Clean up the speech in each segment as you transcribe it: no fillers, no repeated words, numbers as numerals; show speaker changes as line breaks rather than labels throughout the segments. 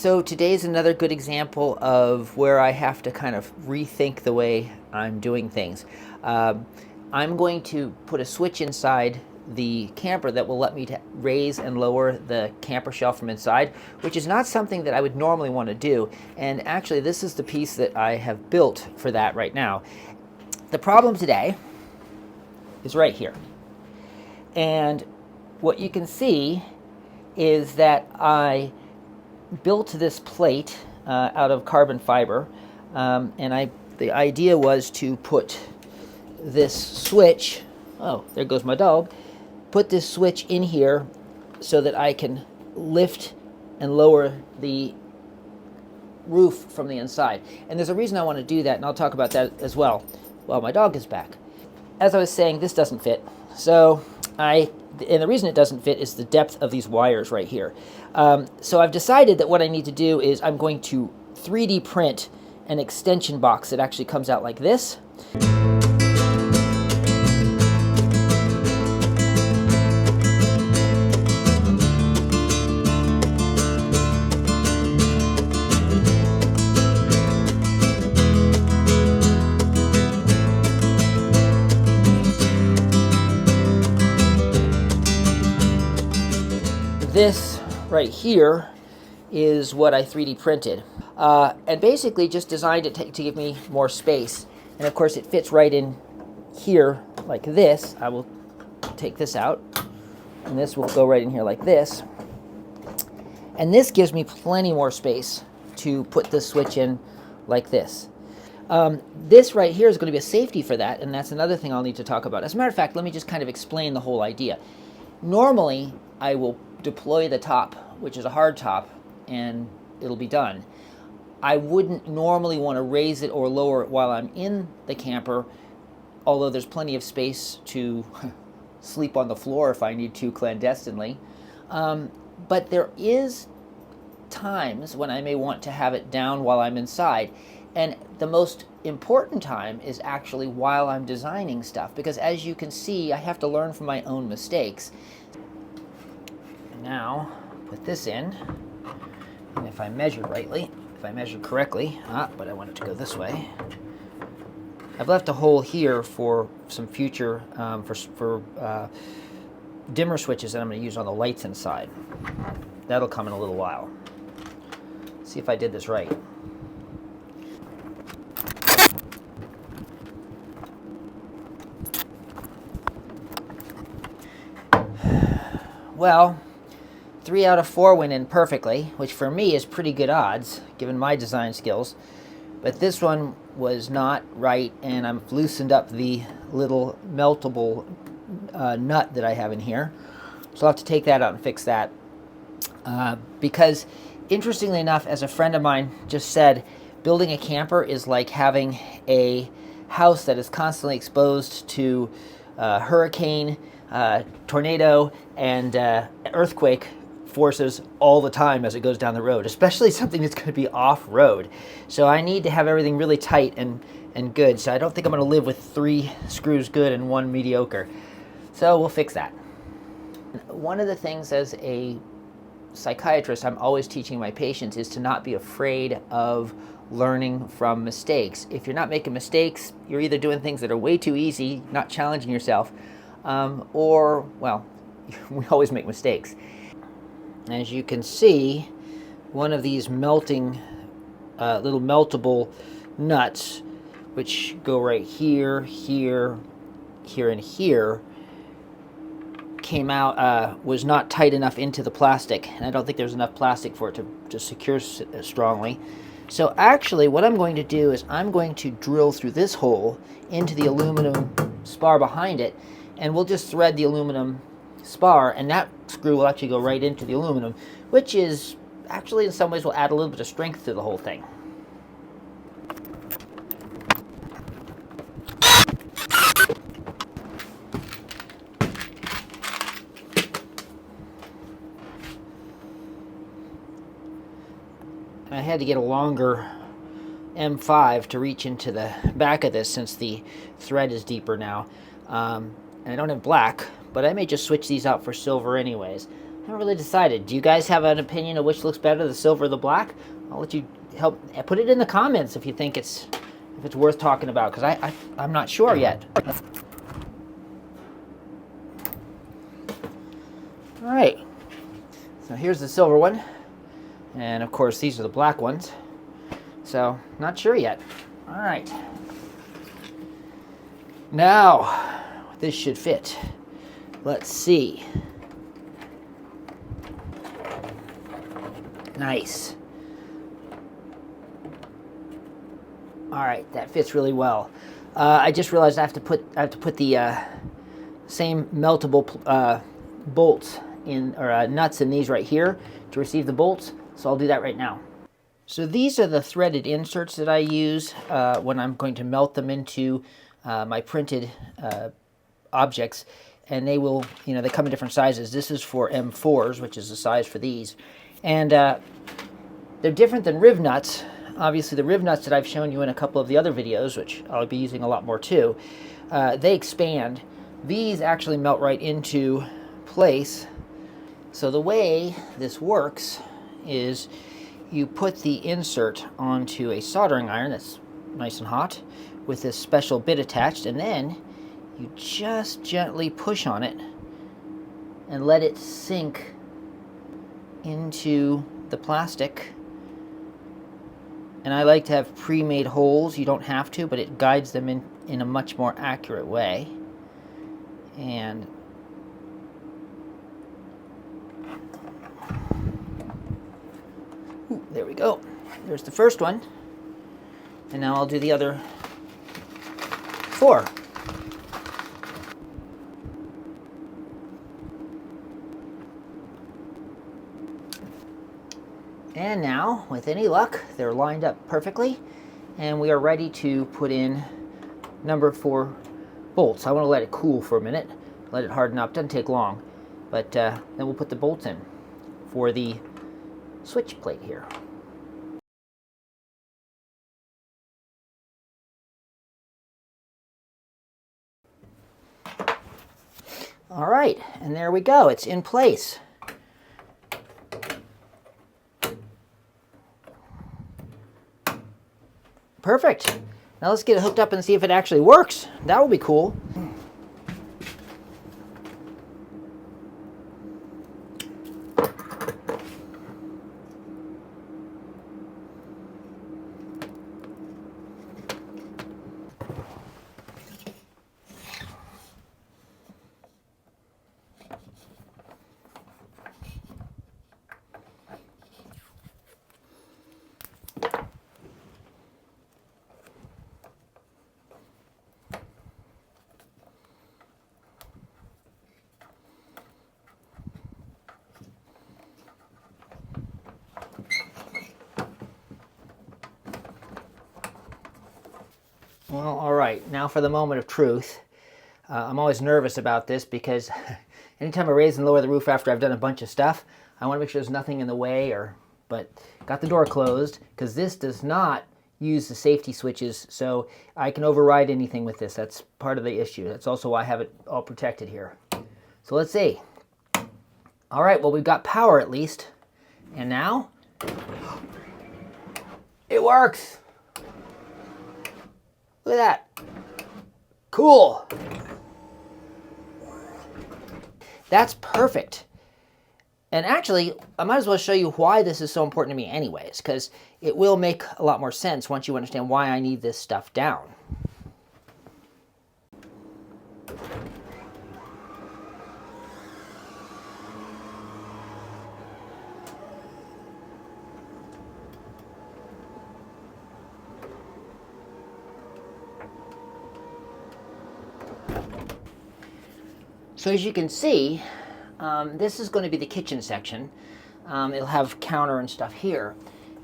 So today's another good example of where I have to kind of rethink the way I'm doing things. I'm going to put a switch inside the camper that will let me to raise and lower the camper shelf from inside, which is not something that I would normally want to do. And actually, this is the piece that I have built for that right now. The problem today is right here. And what you can see is that I built this plate out of carbon fiber, and the idea was to put this switch, oh, there goes my dog, put this switch in here so that I can lift and lower the roof from the inside. And there's a reason I want to do that, and I'll talk about that as well while my dog is back. As I was saying, this doesn't fit. And the reason it doesn't fit is the depth of these wires right here. So I've decided that what I need to do is I'm going to 3D print an extension box that actually comes out like this. This right here is what I 3D printed, and basically just designed it to give me more space. And of course it fits right in here like this. I will take this out, and this will go right in here like this. And this gives me plenty more space to put this switch in like this. This right here is going to be a safety for that, and that's another thing I'll need to talk about. As a matter of fact, let me just kind of explain the whole idea. Normally, I will deploy the top, which is a hard top, and it'll be done. I wouldn't normally want to raise it or lower it while I'm in the camper, although there's plenty of space to sleep on the floor if I need to clandestinely. But there is times when I may want to have it down while I'm inside. And the most important time is actually while I'm designing stuff, because as you can see, I have to learn from my own mistakes. Now, put this in, and if I measured correctly, but I want it to go this way. I've left a hole here for some future, for dimmer switches that I'm going to use on the lights inside. That'll come in a little while. Let's see if I did this right. Well, 3 out of 4 went in perfectly, which for me is pretty good odds, given my design skills. But this one was not right, and I've loosened up the little meltable nut that I have in here. So I'll have to take that out and fix that. Because, interestingly enough, as a friend of mine just said, building a camper is like having a house that is constantly exposed to hurricane, tornado, and earthquake forces all the time as it goes down the road, especially something that's going to be off-road. So I need to have everything really tight and good. So I don't think I'm going to live with 3 screws good and 1 mediocre. So we'll fix that. One of the things as a psychiatrist I'm always teaching my patients is to not be afraid of learning from mistakes. If you're not making mistakes, you're either doing things that are way too easy, not challenging yourself, or, well, we always make mistakes. As you can see, one of these melting, little meltable nuts, which go right here, here, here, and here, came out, was not tight enough into the plastic, and I don't think there's enough plastic for it to secure strongly. So actually, what I'm going to do is I'm going to drill through this hole into the aluminum spar behind it, and we'll just thread the aluminum spar, and that screw will actually go right into the aluminum, which is actually in some ways will add a little bit of strength to the whole thing. I had to get a longer M5 to reach into the back of this since the thread is deeper now. And I don't have black, but I may just switch these out for silver anyways. haven't really decided. Do you guys have an opinion of which looks better, the silver or the black? I'll let you help put it in the comments if you think it's worth talking about, because I'm not sure yet. All right, so here's the silver one, and of course these are the black ones, so not sure yet. All right, now this should fit. Let's see. Nice. All right, that fits really well. I just realized I have to put the same meltable bolts in, or nuts in these right here to receive the bolts. So I'll do that right now. So these are the threaded inserts that I use when I'm going to melt them into my printed objects, and they will, they come in different sizes. This is for M4s, which is the size for these, and they're different than riv nuts. Obviously, the riv nuts that I've shown you in a couple of the other videos, which I'll be using a lot more too, they expand. These actually melt right into place. So the way this works is you put the insert onto a soldering iron that's nice and hot with this special bit attached, and then you just gently push on it and let it sink into the plastic. And I like to have pre-made holes. You don't have to, but it guides them in a much more accurate way. And there we go. There's the first one. And now I'll do the other 4. And now, with any luck, they're lined up perfectly, and we are ready to put in number 4 bolts. I want to let it cool for a minute, let it harden up. Doesn't take long, but then we'll put the bolts in for the switch plate here. All right, and there we go. It's in place. Perfect. Now let's get it hooked up and see if it actually works. That would be cool. Well, all right, now for the moment of truth. I'm always nervous about this because anytime I raise and lower the roof after I've done a bunch of stuff, I want to make sure there's nothing in the way, but got the door closed because this does not use the safety switches, so I can override anything with this. That's part of the issue. That's also why I have it all protected here. So let's see. All right, well, we've got power at least. And now, it works. Look at that. Cool. That's perfect. And actually, I might as well show you why this is so important to me anyways, because it will make a lot more sense once you understand why I need this stuff down. So as you can see, this is going to be the kitchen section. It'll have counter and stuff here.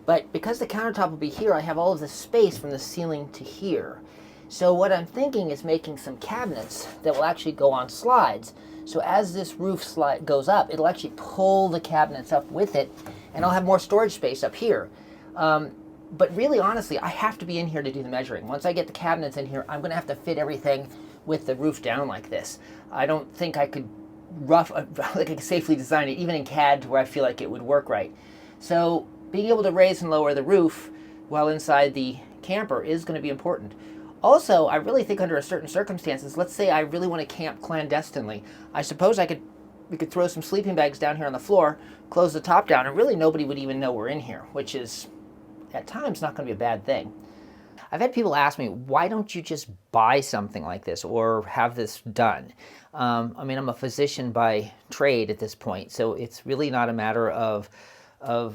But because the countertop will be here, I have all of this space from the ceiling to here. So what I'm thinking is making some cabinets that will actually go on slides. So as this roof slide goes up, it'll actually pull the cabinets up with it, and I'll have more storage space up here. But really, honestly, I have to be in here to do the measuring. Once I get the cabinets in here, I'm going to have to fit everything with the roof down like this. I don't think I could rough, like I can safely design it, even in CAD, to where I feel like it would work right. So being able to raise and lower the roof while inside the camper is going to be important. Also, I really think under certain circumstances, let's say I really want to camp clandestinely, I suppose we could throw some sleeping bags down here on the floor, close the top down, and really nobody would even know we're in here, which is at times not going to be a bad thing. I've had people ask me, why don't you just buy something like this or have this done? I mean, I'm a physician by trade at this point, so it's really not a matter of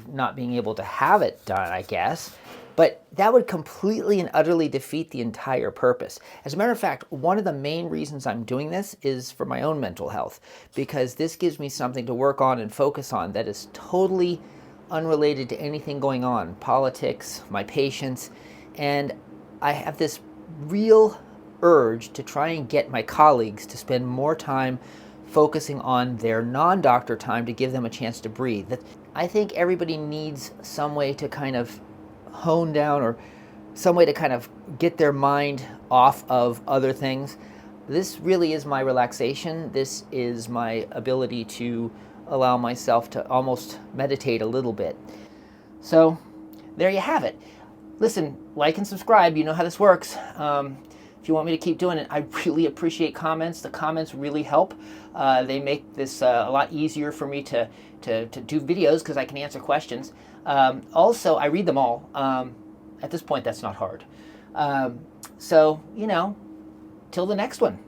not being able to have it done, I guess. But that would completely and utterly defeat the entire purpose. As a matter of fact, one of the main reasons I'm doing this is for my own mental health, because this gives me something to work on and focus on that is totally unrelated to anything going on, politics, my patients, and I have this real urge to try and get my colleagues to spend more time focusing on their non-doctor time to give them a chance to breathe. I think everybody needs some way to kind of hone down, or some way to kind of get their mind off of other things. This really is my relaxation. This is my ability to allow myself to almost meditate a little bit. So there you have it. Listen, like and subscribe. You know how this works. If you want me to keep doing it, I really appreciate comments. The comments really help. They make this a lot easier for me to do videos, because I can answer questions. Also, I read them all. At this point, that's not hard. So, till the next one.